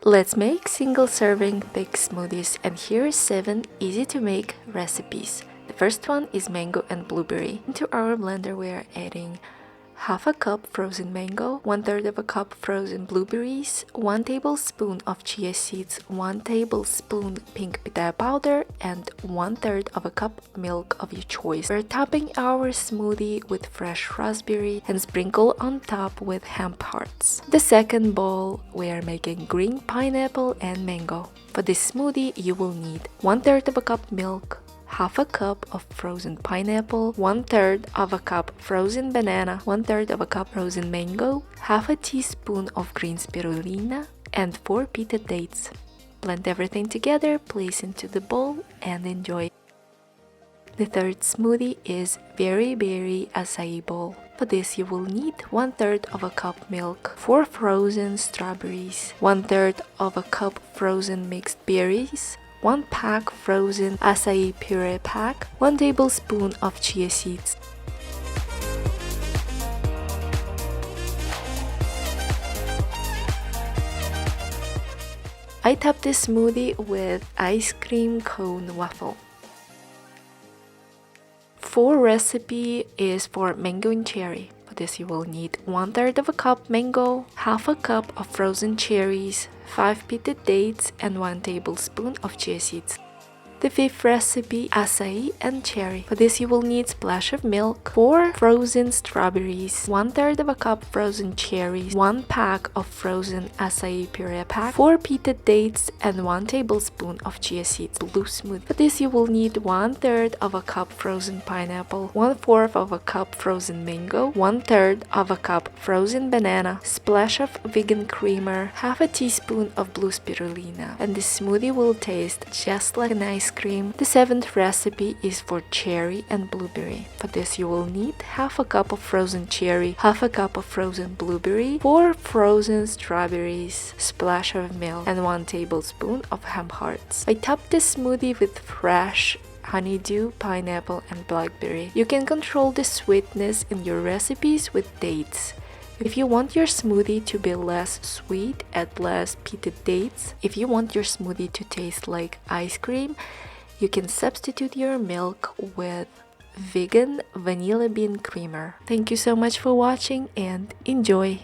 Let's make single serving thick smoothies, and here are 7 easy to make recipes. The first one is mango and blueberry. Into our blender we are adding half a cup frozen mango, 1/3 of a cup frozen blueberries, 1 tablespoon of chia seeds, 1 tablespoon pink pitaya powder, and 1/3 of a cup milk of your choice. We're topping our smoothie with fresh raspberry and sprinkle on top with hemp hearts. The second bowl, we are making green pineapple and mango. For this smoothie, you will need 1/3 of a cup milk, half a cup of frozen pineapple, 1/3 of a cup frozen banana, 1/3 of a cup frozen mango, half a teaspoon of green spirulina, and 4 pita dates. Blend everything together, place into the bowl, and enjoy. The third smoothie is berry acai bowl. For this, you will need 1/3 of a cup milk, 4 frozen strawberries, 1/3 of a cup frozen mixed berries, 1 pack frozen acai puree pack, 1 tablespoon of chia seeds. I top this smoothie with ice cream cone waffle. For recipe is for mango and cherry. For this you will need 1/3 of a cup mango, half a cup of frozen cherries, 5 pita dates, and 1 tablespoon of chia seeds. The fifth recipe, acai and cherry. For this you will need splash of milk, 4 frozen strawberries, 1/3 of a cup frozen cherries, 1 pack of frozen acai puree pack, 4 pita dates, and 1 tablespoon of chia seeds. Blue smoothie. For this you will need 1/3 of a cup frozen pineapple, 1/4 of a cup frozen mango, 1/3 of a cup frozen banana, splash of vegan creamer, half a teaspoon of blue spirulina, and this smoothie will taste just like an ice cream. The seventh recipe is for cherry and blueberry. For this you will need half a cup of frozen cherry, half a cup of frozen blueberry, 4 frozen strawberries, splash of milk, and 1 tablespoon of hemp hearts. I top this smoothie with fresh honeydew, pineapple, and blackberry. You can control the sweetness in your recipes with dates. If you want your smoothie to be less sweet, add less pita dates. If you want your smoothie to taste like ice cream, you can substitute your milk with vegan vanilla bean creamer. Thank you so much for watching and enjoy!